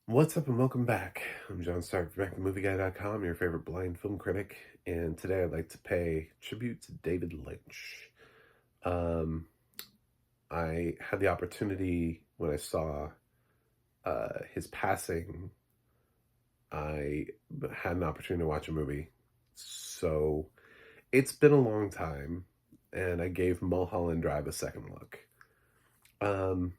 What's up and welcome back. I'm John Stark from BackTheMovieGuy.com, your favorite blind film critic, and today I'd like to pay tribute to David Lynch. Um, I had the opportunity when I saw his passing. I had an opportunity to watch a movie, so it's been a long time, and I gave Mulholland Drive a second look. Um,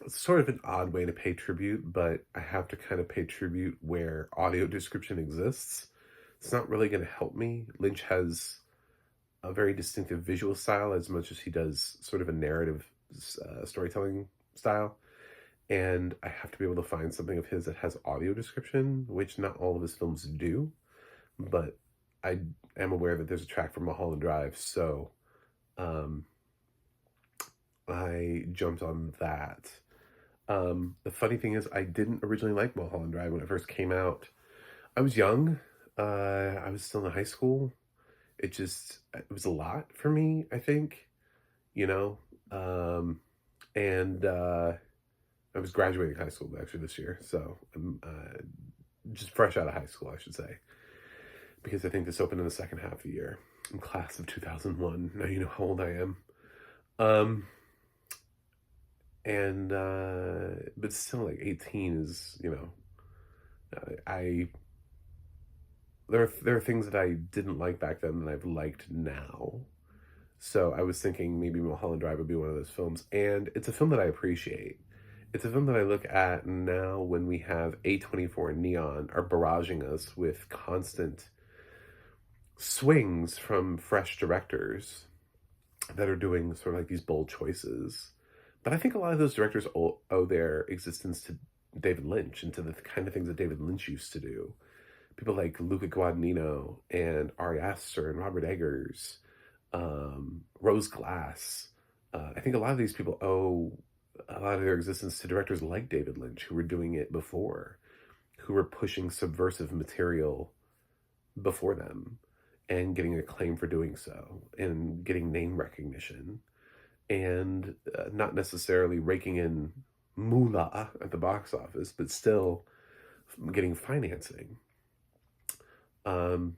it's sort of an odd way to pay tribute, but I have to kind of pay tribute where audio description exists. It's not really going to help me. Lynch has a very distinctive visual style as much as he does sort of a narrative storytelling style. And I have to be able to find something of his that has audio description, which not all of his films do. But I am aware that there's a track from Mulholland Drive, so um, I jumped on that. The funny thing is, I didn't originally like Mulholland Drive when it first came out. I was young. I was still in high school. It was a lot for me, I think, you know. Um, and I was graduating high school actually this year, so I'm just fresh out of high school, I should say, because I think this opened in the second half of the year. I'm class of 2001. Now you know how old I am. Um, and but still, like 18 is, I there are things that I didn't like back then that I've liked now. So I was thinking maybe Mulholland Drive would be one of those films, and it's a film that I appreciate. It's a film that I look at now when we have A24 and Neon are barraging us with constant swings from fresh directors that are doing sort of like these bold choices. But I think a lot of those directors owe their existence to David Lynch and to the kind of things that David Lynch used to do. People like Luca Guadagnino and Ari Aster and Robert Eggers, Rose Glass. I think a lot of these people owe a lot of their existence to directors like David Lynch, who were doing it before, who were pushing subversive material before them and getting acclaim for doing so and getting name recognition and not necessarily raking in moolah at the box office, but still getting financing. From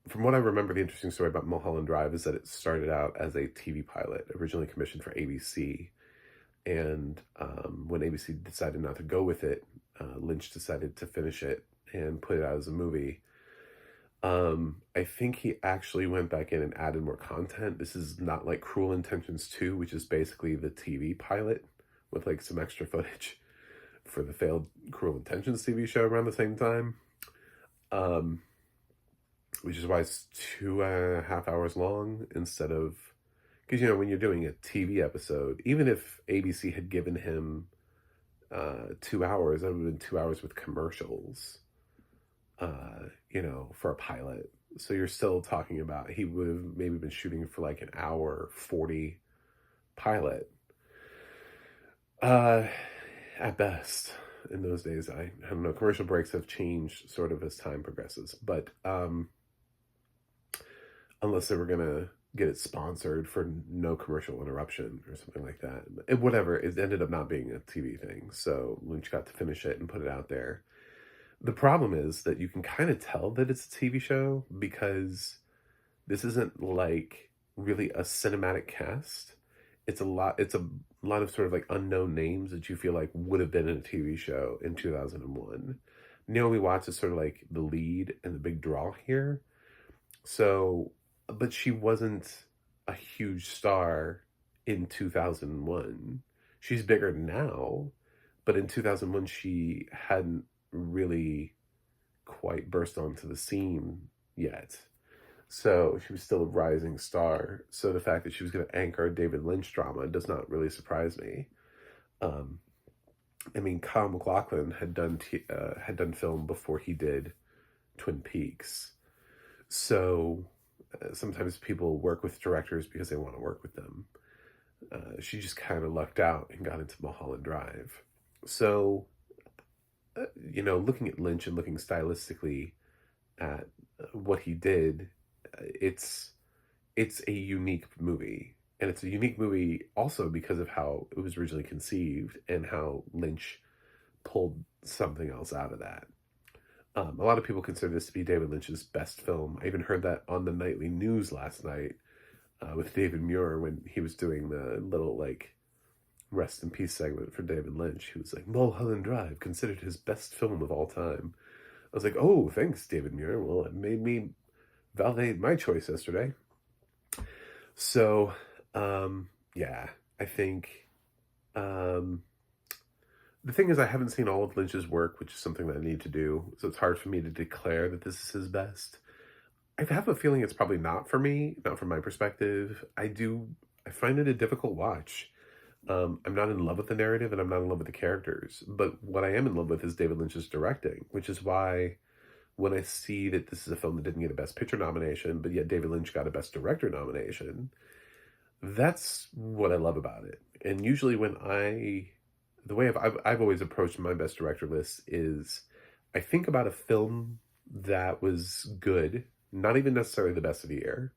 what I remember, the interesting story about Mulholland Drive is that it started out as a TV pilot, originally commissioned for ABC. And when ABC decided not to go with it, Lynch decided to finish it and put it out as a movie. I think he actually went back in and added more content. This is not like Cruel Intentions 2, which is basically the TV pilot with like some extra footage for the failed Cruel Intentions TV show around the same time. Which is why it's 2.5 hours long instead of, because when you're doing a TV episode, even if ABC had given him 2 hours, that would have been 2 hours with commercials, for a pilot. So you're still talking about, he would have maybe been shooting for like an hour 40 pilot, at best. In those days, I don't know, commercial breaks have changed sort of as time progresses, but unless they were gonna get it sponsored for no commercial interruption or something like that. Whatever, it ended up not being a TV thing, so Lynch got to finish it and put it out there. The problem is that you can kind of tell that it's a TV show because this isn't like really a cinematic cast. It's a lot of sort of like unknown names that you feel like would have been in a TV show in 2001. Naomi Watts is sort of like the lead and the big draw here. So, but she wasn't a huge star in 2001. She's bigger now, but in 2001 she hadn't really quite burst onto the scene yet. So she was still a rising star. So the fact that she was going to anchor a David Lynch drama does not really surprise me. Kyle MacLachlan had done film before he did Twin Peaks. So sometimes people work with directors because they want to work with them. She just kind of lucked out and got into Mulholland Drive. So, looking at Lynch and looking stylistically at what he did, it's a unique movie. And it's a unique movie also because of how it was originally conceived and how Lynch pulled something else out of that. A lot of people consider this to be David Lynch's best film. I even heard that on the nightly news last night with David Muir when he was doing the little like rest in peace segment for David Lynch. He was like, Mulholland Drive, considered his best film of all time. I was like, oh, thanks, David Muir. Well, it made me validate my choice yesterday. So, yeah, I think the thing is, I haven't seen all of Lynch's work, which is something that I need to do. So it's hard for me to declare that this is his best. I have a feeling it's probably not for me, not from my perspective. I find it a difficult watch. I'm not in love with the narrative and I'm not in love with the characters. But what I am in love with is David Lynch's directing, which is why when I see that this is a film that didn't get a Best Picture nomination, but yet David Lynch got a Best Director nomination, that's what I love about it. And usually the way I've always approached my Best Director list is I think about a film that was good, not even necessarily the best of the year,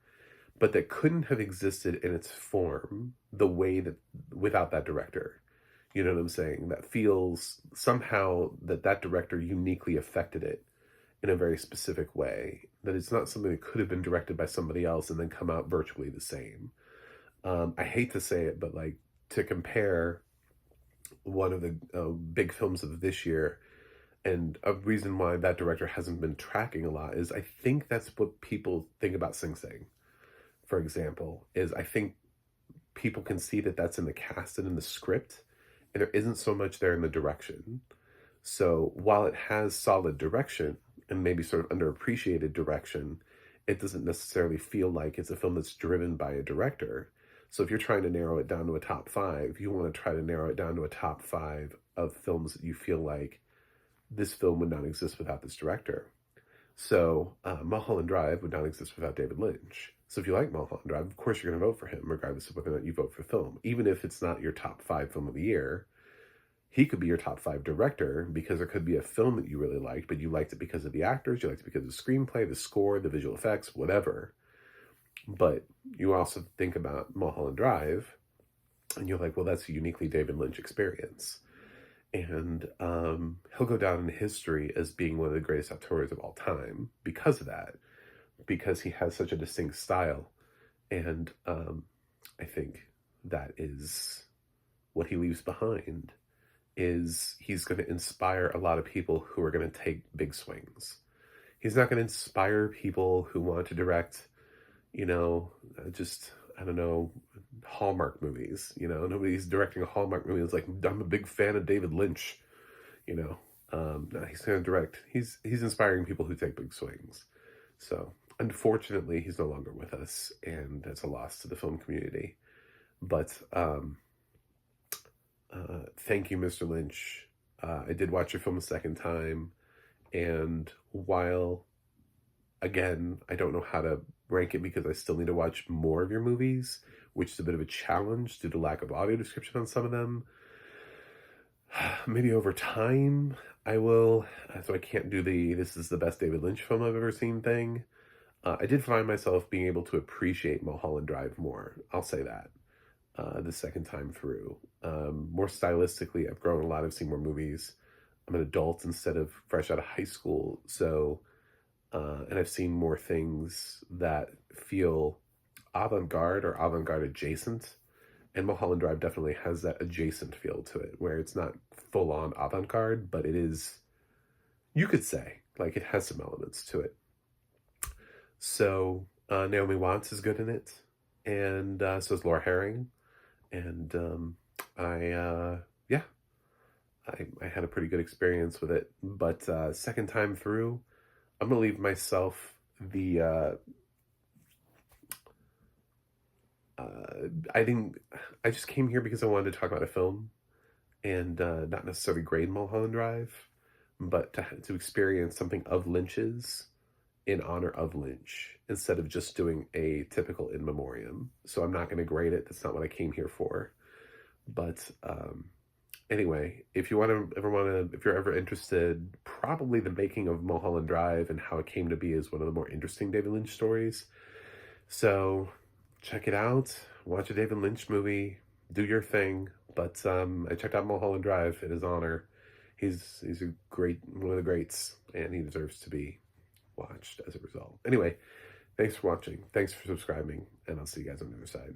but that couldn't have existed in its form the way that without that director. You know what I'm saying? That feels somehow that director uniquely affected it in a very specific way. That it's not something that could have been directed by somebody else and then come out virtually the same. I hate to say it, but like to compare one of the big films of this year, and a reason why that director hasn't been tracking a lot is I think that's what people think about Sing Sing, for example, is I think people can see that that's in the cast and in the script, and there isn't so much there in the direction. So while it has solid direction and maybe sort of underappreciated direction, it doesn't necessarily feel like it's a film that's driven by a director. So if you're trying to narrow it down to a top five, you want to try to narrow it down to a top five of films that you feel like this film would not exist without this director. So Mulholland Drive would not exist without David Lynch. So if you like Mulholland Drive, of course you're going to vote for him, regardless of whether or not you vote for film. Even if it's not your top five film of the year, he could be your top five director because there could be a film that you really liked, but you liked it because of the actors, you liked it because of the screenplay, the score, the visual effects, whatever. But you also think about Mulholland Drive, and you're like, well, that's a uniquely David Lynch experience. And he'll go down in history as being one of the greatest auteurs of all time because of that, because he has such a distinct style. And I think that is what he leaves behind, is he's going to inspire a lot of people who are going to take big swings. He's not going to inspire people who want to direct, I don't know, Hallmark movies. Nobody's directing a Hallmark movie that's like, I'm a big fan of David Lynch. No, he's going to direct. He's inspiring people who take big swings. So unfortunately, he's no longer with us, and that's a loss to the film community. But thank you, Mr. Lynch. I did watch your film a second time, and while, again, I don't know how to rank it because I still need to watch more of your movies, which is a bit of a challenge due to lack of audio description on some of them. Maybe over time I will, so I can't do this is the best David Lynch film I've ever seen thing. I did find myself being able to appreciate Mulholland Drive more, I'll say that, the second time through. More stylistically, I've grown a lot, I've seen more movies. I'm an adult instead of fresh out of high school, so and I've seen more things that feel avant-garde or avant-garde adjacent. And Mulholland Drive definitely has that adjacent feel to it, where it's not full-on avant-garde, but it is, you could say, like it has some elements to it. So Naomi Watts is good in it, and so is Laura Herring. And I had a pretty good experience with it. But second time through, I'm going to leave myself the, I just came here because I wanted to talk about a film and not necessarily grade Mulholland Drive, but to experience something of Lynch's in honor of Lynch instead of just doing a typical in memoriam. So I'm not going to grade it. That's not what I came here for. But anyway, if you're ever interested, probably the making of Mulholland Drive and how it came to be is one of the more interesting David Lynch stories. So check it out, watch a David Lynch movie, do your thing. But I checked out Mulholland Drive in his honor. he's a great, one of the greats, and he deserves to be watched as a result. Anyway, thanks for watching. Thanks for subscribing, and I'll see you guys on the other side.